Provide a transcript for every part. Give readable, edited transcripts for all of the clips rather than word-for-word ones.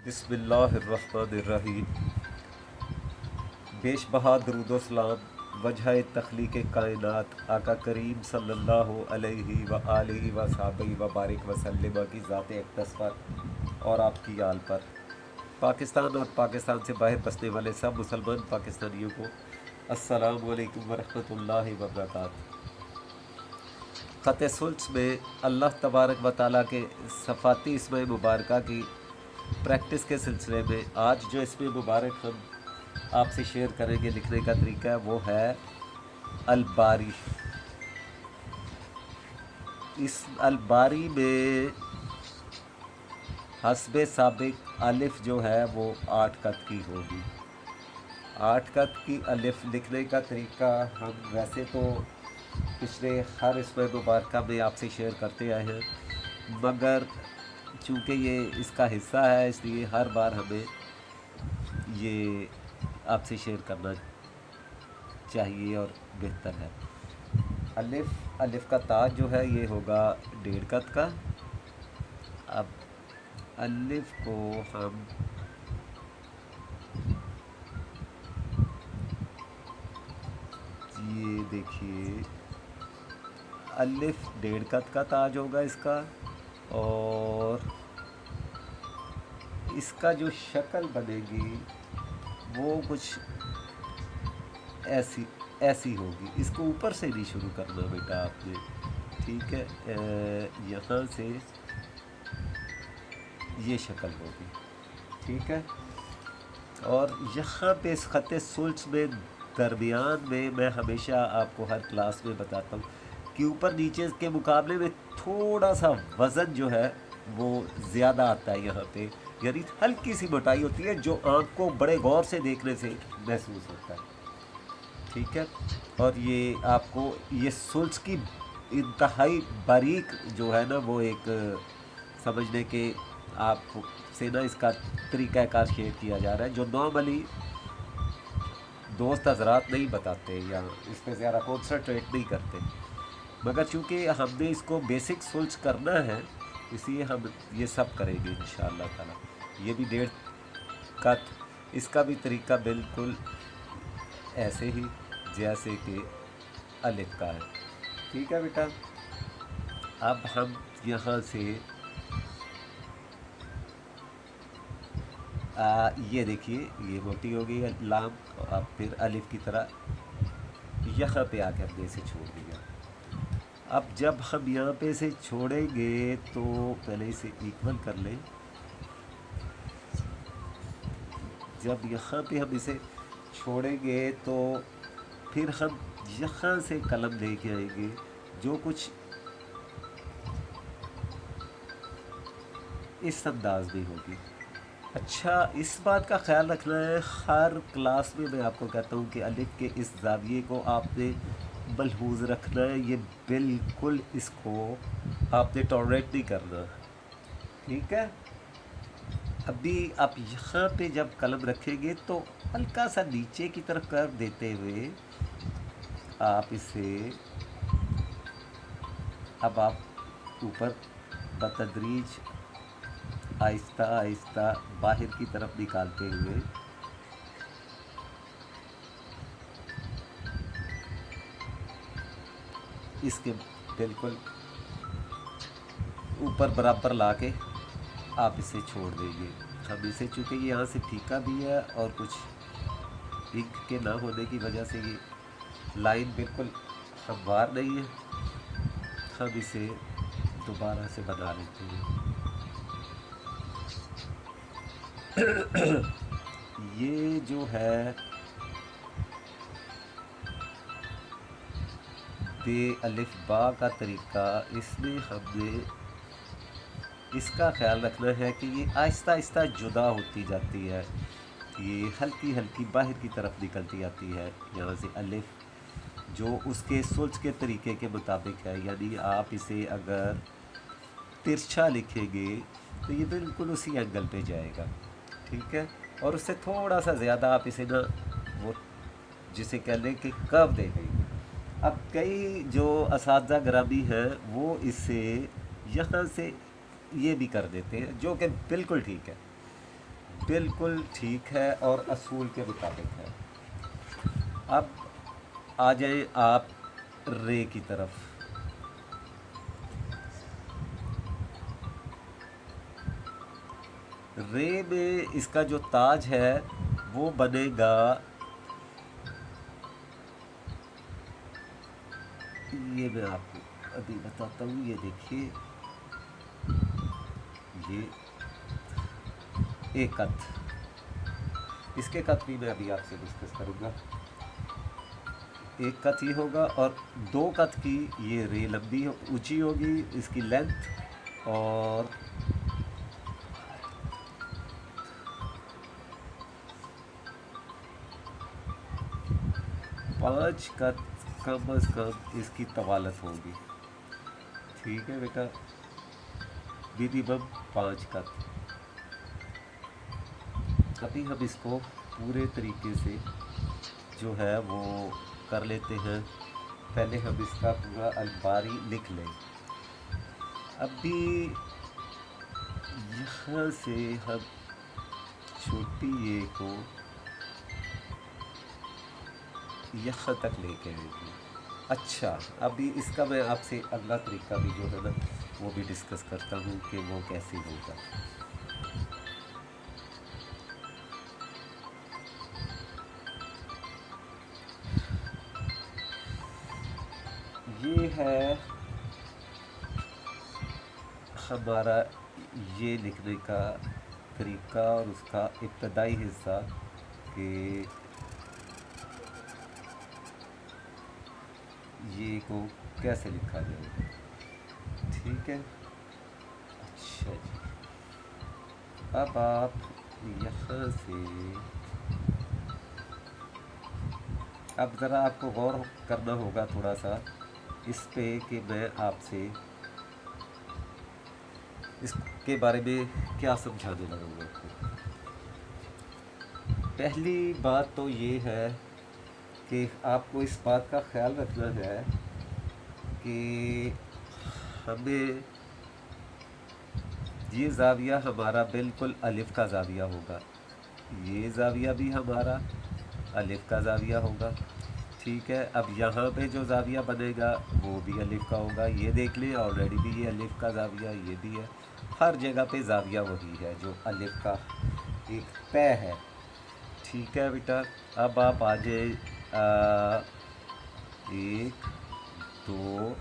बिस्मिल्लाहिर्रहमानिर्रहीम। बेशबहा दरूद व सलाम वजह तख्लीक़ कायनात आका करीम सल्लल्लाहु अलैहि व आलिहि व सहाबिहि व बारिक वसल्लम की ज़ात अक़दस पर और आपकी आल पर, पाकिस्तान और पाकिस्तान से बाहर बसने वाले सब मुसलमान पाकिस्तानियों को अस्सलामु अलैकुम व रहमतुल्लाहि व बरकातहू। ख़त सुल्स में अल्लाह तबारक व तआला के सफ़ाती इसमें मुबारक की प्रैक्टिस के सिलसिले में आज जो इसमें मुबारक हम आपसे शेयर करेंगे लिखने का तरीका है वो है अलबारी। इस अलबारी में हस्बे साबिक अलिफ जो है वो 8 कत की होगी। 8 कत की अलिफ लिखने का तरीका हम वैसे तो पिछले हर इसमें मुबारक में आपसे शेयर करते आए हैं, मगर चूँकि ये इसका हिस्सा है इसलिए हर बार हमें ये आपसे शेयर करना चाहिए और बेहतर है। अलिफ का ताज जो है ये होगा 1.5 कत का। अब अलिफ को हम ये देखिए, अलिफ 1.5 कत का ताज होगा इसका, और इसका जो शक्ल बनेगी वो कुछ ऐसी होगी। इसको ऊपर से नहीं शुरू करना बेटा आपने, ठीक है। यहाँ से ये शक्ल होगी, ठीक है। और यहाँ पे इस ख़त सुल्स में दरमियान में मैं हमेशा आपको हर क्लास में बताता हूँ कि ऊपर नीचे के मुकाबले में थोड़ा सा वज़न जो है वो ज़्यादा आता है यहाँ पे, यानी हल्की सी मोटाई होती है जो आँख को बड़े गौर से देखने से महसूस होता है, ठीक है। और ये आपको ये सुल्स की इंतहाई बारीक जो है ना वो एक समझने के आप से ना इसका तरीक़ाकार शेयर किया जा रहा है जो नॉर्मली दोस्त हजरात नहीं बताते या इस पर ज़्यादा कॉन्सनट्रेट नहीं करते, मगर चूँकि हमने इसको बेसिक सुल्स करना है इसलिए हम ये सब करेंगे इंशाअल्लाह ताला। ये भी 1.5 कत, इसका भी तरीका बिल्कुल ऐसे ही जैसे कि अलिफ का है, ठीक है बेटा। अब हम यहाँ से ये देखिए ये मोटी हो गई लाम, अब फिर अलिफ की तरह यहाँ पे आके हमने इसे छोड़ दिया। अब जब हम यहाँ पे इसे छोड़ेंगे तो पहले इसे इक्वल कर लें। जब यहाँ पे हम इसे छोड़ेंगे तो फिर हम यहाँ से कलम लेके आएंगे जो कुछ इस अंदाज में होगी। अच्छा, इस बात का ख्याल रखना है, हर क्लास में मैं आपको कहता हूँ कि अलिफ के इस ज़ाविये को आपने मलहूज़ रखना है, ये बिल्कुल इसको आपने टॉलरेट नहीं करना, ठीक है। अभी आप यहाँ पे जब कलम रखेंगे तो हल्का सा नीचे की तरफ कर देते हुए आप इसे अब आप ऊपर बतदरीज आहिस्ता आहिस्ता बाहर की तरफ निकालते हुए इसके बिल्कुल ऊपर बराबर लाके आप इसे छोड़ देंगे। हम इसे चूँकि ये यहाँ से फीका भी है और कुछ इंक के ना होने की वजह से ये लाइन बिल्कुल हमवार नहीं है, हम इसे दोबारा से बना लेते हैं। ये जो है बे अलिफ बा का तरीका, इसमें हमने इसका ख्याल रखना है कि ये आहिस्ता आहिस्ता जुदा होती जाती है, ये हल्की हल्की बाहर की तरफ निकलती आती है यहाँ से अलिफ जो उसके सुल्स के तरीके के मुताबिक है। यानी आप इसे अगर तिरछा लिखेंगे तो ये बिल्कुल उसी एंगल पे जाएगा, ठीक है। और उससे थोड़ा सा ज़्यादा आप इसे ना वो जिसे कह लें कि कर्व दे देंगे। अब कई जो असातिज़ा ग्रामी हैं वो इसे यहाँ से ये भी कर देते हैं जो कि बिल्कुल ठीक है, बिल्कुल ठीक है और असूल के मुताबिक है। अब आ जाएं आप रे की तरफ। रे में इसका जो ताज है वो बनेगा, ये मैं आपको अभी बताता हूँ। ये देखिए, ये एक कथ, इसके कथ भी मैं अभी आपसे डिस्कस करूँगा। एक कथ ये होगा और दो कथ की ये रे लंबी ऊंची होगी, इसकी लेंथ, और पाँच कथ कम अज कम इसकी तवालत होगी। ठीक है बेटा, मिनिमम 5 कथ। अभी हम इसको पूरे तरीके से जो है वो कर लेते हैं। पहले हम इसका पूरा अलबारी लिख लें। अभी यहाँ से हम छोटी ये को यहाँ तक लेके आएंगे। अच्छा, अभी इसका मैं आपसे अगला तरीका भी जो है ना वो भी डिस्कस करता हूँ कि वो कैसे होगा। ये है हमारा ये लिखने का तरीका और उसका इब्तदाई हिस्सा कि ये को कैसे लिखा जाए। ठीक है, अच्छा जी। अब आप यहाँ से, अब ज़रा आपको गौर करना होगा थोड़ा सा इस पे कि मैं आपसे इसके बारे में क्या समझाने लगूँगा आपको। पहली बात तो ये है कि आपको इस बात का ख्याल रखना है कि हमें ये ज़ाविया हमारा बिल्कुल अलिफ का ज़ाविया होगा, ये ज़ाविया भी हमारा अलिफ का ज़ाविया होगा। ठीक है, अब यहाँ पे जो ज़ाविया बनेगा वो भी अलिफ का होगा। ये देख लें, ऑलरेडी भी ये अलिफ का ज़ाविया, ये भी है। हर जगह पे ज़ाविया वही है जो अलिफ का एक पै है। ठीक है बेटा, अब आप आ जाए 1 2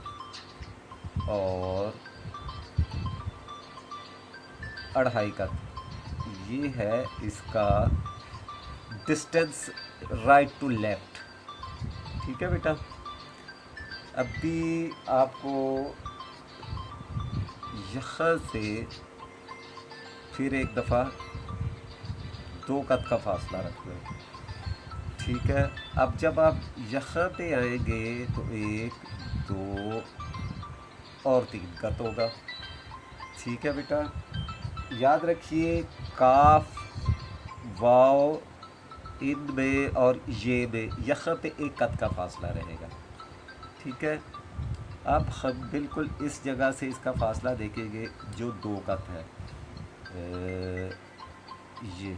और 2.5 का। ये है इसका डिस्टेंस राइट टू लेफ़्ट। ठीक है बेटा, अभी आपको यहाँ से फिर एक दफ़ा 2 कद का फासला रखना है। ठीक है, अब जब आप यहाँ पे आएंगे तो 1 2 और 3 कद होगा। ठीक है बेटा, याद रखिए काफ वाव इन में और ये में यहाँ पे 1 कद का फासला रहेगा। ठीक है, अब हम बिल्कुल इस जगह से इसका फासला देखेंगे जो 2 कद है, ये।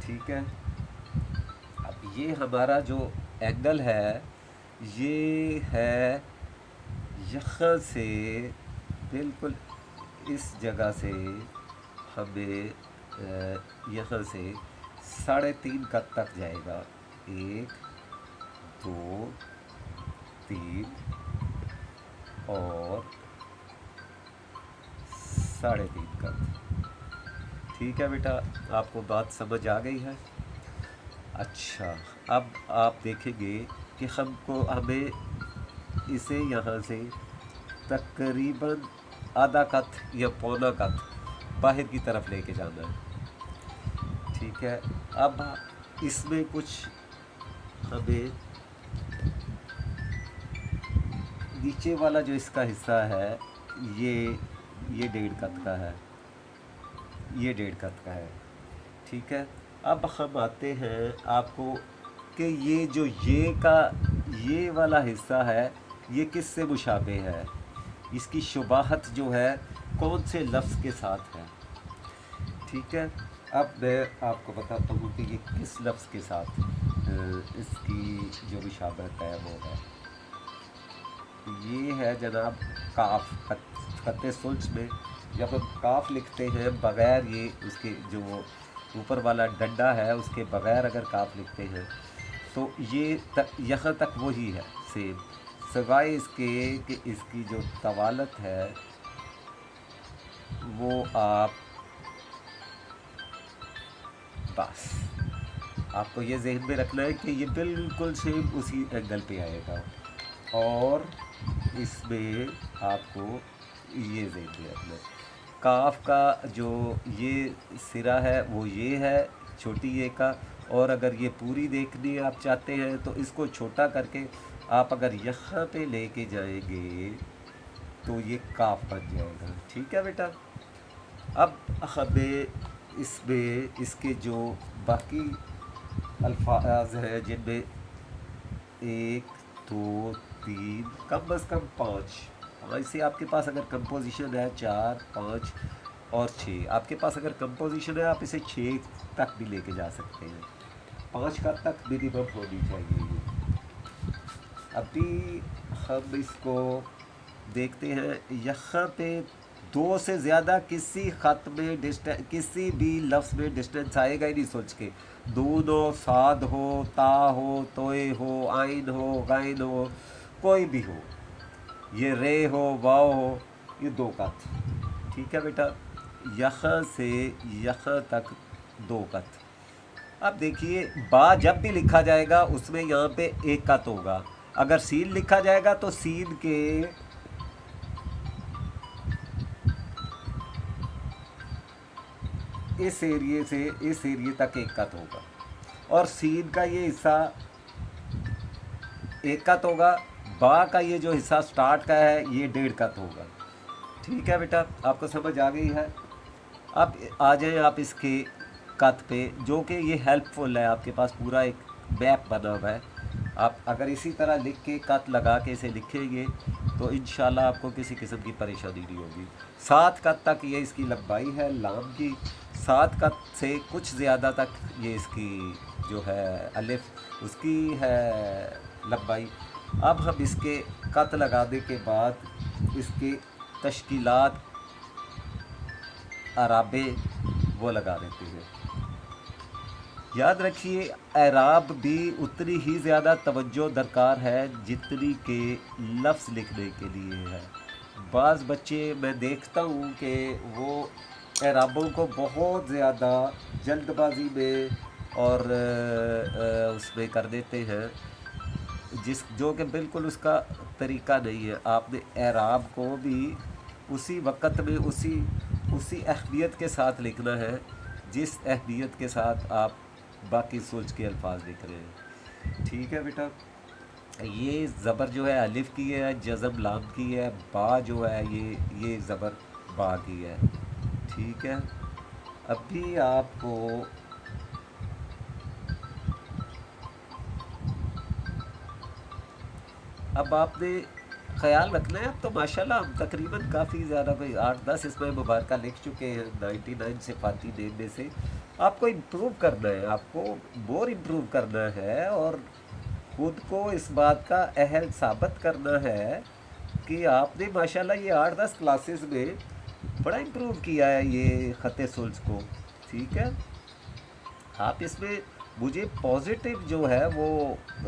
ठीक है, अब ये हमारा जो एंगल है ये है यहाँ से बिल्कुल इस जगह से हमें यहाँ से 3.5 कद तक जाएगा। 1 2 3 और 3.5 कद। ठीक है बेटा, आपको बात समझ आ गई है। अच्छा, अब आप देखेंगे कि हमें इसे यहाँ से तकरीबन आधा कद या पौना कद बाहर की तरफ लेके जाना है। ठीक है, अब इसमें कुछ हमें नीचे वाला जो इसका हिस्सा है ये 1.5 कद का है, ये 1.5 कद का है। ठीक है, अब हम आते हैं आपको कि ये जो ये वाला हिस्सा है ये किससे मुशाबे है, इसकी शुबाहत जो है कौन से लफ्ज़ के साथ है। ठीक है, अब मैं आपको बताता हूँ कि ये किस लफ्ज़ के साथ इसकी जो मुशाबहत है वो है। ये है जनाब काफ। खत्ते सुल्स में जब हम काफ लिखते हैं बग़ैर ये उसके जो ऊपर वाला डंडा है उसके बग़ैर अगर काफ लिखते हैं तो ये यहाँ तक वही है सेम, सिवाय इसके कि इसकी जो तवालत है वो आप बस आपको ये जहन में रखना है कि ये बिल्कुल सेम उसी एंगल पे आएगा और इसमें आपको ये जहन में रखना है काफ का जो ये सिरा है वो ये है छोटी ए का, और अगर ये पूरी देखनी आप चाहते हैं तो इसको छोटा करके आप अगर यहाँ पे लेके जाएंगे तो ये काफ बन जाएगा। ठीक है बेटा। अब हमें इसमें इसके जो बाकी अल्फाज हैं जिनमें 1 2 3 कम अज़ कम 5, ऐसे आपके पास अगर कंपोजिशन है 4 5 और 6, आपके पास अगर कंपोजिशन है आप इसे 6 तक भी लेके जा सकते हैं, 5 का तक मिनिमम होनी चाहिए ये। अभी हम इसको देखते हैं, यहाँ पे 2 से ज़्यादा किसी ख़त में डिस्टेंस किसी भी लफ्ज़ में डिस्टेंस आएगा ही नहीं सोच के। दून हो, साद हो, ता हो, तोए हो, आइन हो, गाइन हो, कोई भी हो, ये रे हो, वाव हो, ये 2 कत। ठीक है बेटा। यहाँ से यहाँ तक 2 कत। अब देखिए बा जब भी लिखा जाएगा उसमें यहाँ पे 1 कत होगा। अगर सीन लिखा जाएगा तो सीन के इस एरिए से इस एरिए तक 1 कत होगा और सीन का ये हिस्सा 1 कत होगा। बा का ये जो हिस्सा स्टार्ट का है ये 1.5 कत होगा। ठीक है बेटा, आपको समझ आ गई है। अब आ जाए आप इसके कत पे, जो कि ये हेल्पफुल है, आपके पास पूरा एक मैप बना हुआ है। आप अगर इसी तरह लिख के कत लगा के इसे लिखेंगे तो इंशाल्लाह आपको किसी किस्म की परेशानी नहीं होगी। 7 कत तक ये इसकी लंबाई है लाम की, 7 कत से कुछ ज़्यादा तक ये इसकी जो है अलिफ उसकी है लंबाई। अब हम इसके कत लगाने के बाद इसके तश्कीलात अराबे वो लगा देते हैं। याद रखिए एराब भी उतनी ही ज़्यादा तवज्जो दरकार है जितनी के लफ्ज़ लिखने के लिए है। बाज़ बच्चे मैं देखता हूँ कि वो एराबों को बहुत ज़्यादा जल्दबाजी में और उसमें कर देते हैं, जो कि बिल्कुल उसका तरीका नहीं है। आपने एराब को भी उसी वक़्त में उसी अहमियत के साथ लिखना है जिस अहमियत के साथ आप बाकी सोच के अल्फाज लिख रहे हैं। ठीक है बेटा। ये ज़बर जो है अलिफ की है, जज़म लाम की है, बा जो है ये ज़बर बा की है। ठीक है। अभी आपको अब आपने ख्याल रखना है। अब तो माशाल्लाह हम तकरीबन काफ़ी ज़्यादा कोई 8-10 इसमें मुबारक लिख चुके हैं 99 से फाती देने से। आपको इम्प्रूव करना है, आपको मोर इम्प्रूव करना है और ख़ुद को इस बात का अहल साबित करना है कि आपने माशाल्लाह ये 8-10 क्लासेस में बड़ा इम्प्रूव किया है ये ख़त सुल्स को। ठीक है। आप इसमें मुझे पॉजिटिव जो है वो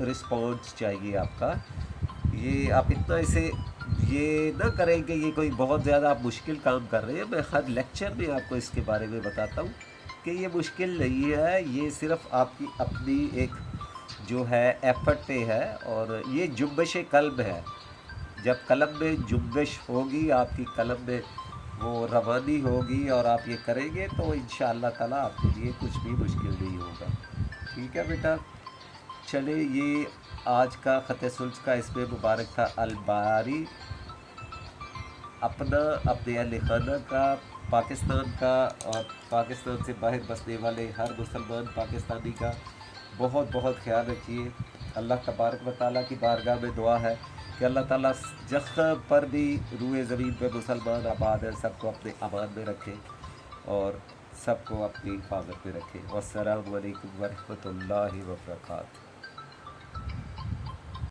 रिस्पॉन्स चाहिए आपका। ये आप इतना इसे ये ना करें कि ये कोई बहुत ज़्यादा आप मुश्किल काम कर रहे हैं। मैं हर लेक्चर में आपको इसके बारे में बताता हूँ कि ये मुश्किल नहीं है, ये सिर्फ़ आपकी अपनी एक जो है एफर्ट पे है और ये जुम्बिश कल्ब है। जब कलम में जुम्बिश होगी, आपकी कलम में वो रवानी होगी और आप ये करेंगे तो इंशाअल्लाह ताला आपके लिए कुछ भी मुश्किल नहीं होगा। ठीक है बेटा। चले ये आज का ख़त सुल्स का इसमें मुबारक था अलबारी, अपना अपने अहल खाना का, पाकिस्तान का और पाकिस्तान से बाहर बसने वाले हर मुसलमान पाकिस्तानी का बहुत बहुत ख्याल रखिए। अल्लाह तबारक व तआला की बारगाह में दुआ है कि अल्लाह ताला जहाँ पर भी रूए ज़मीन पे मुसलमान आबाद है सबको अपने अमान में रखे और सबको अपनी हिफाजत में रखें। वस्सलामु अलैकुम वरहमतुल्लाहि वबरकातुहू।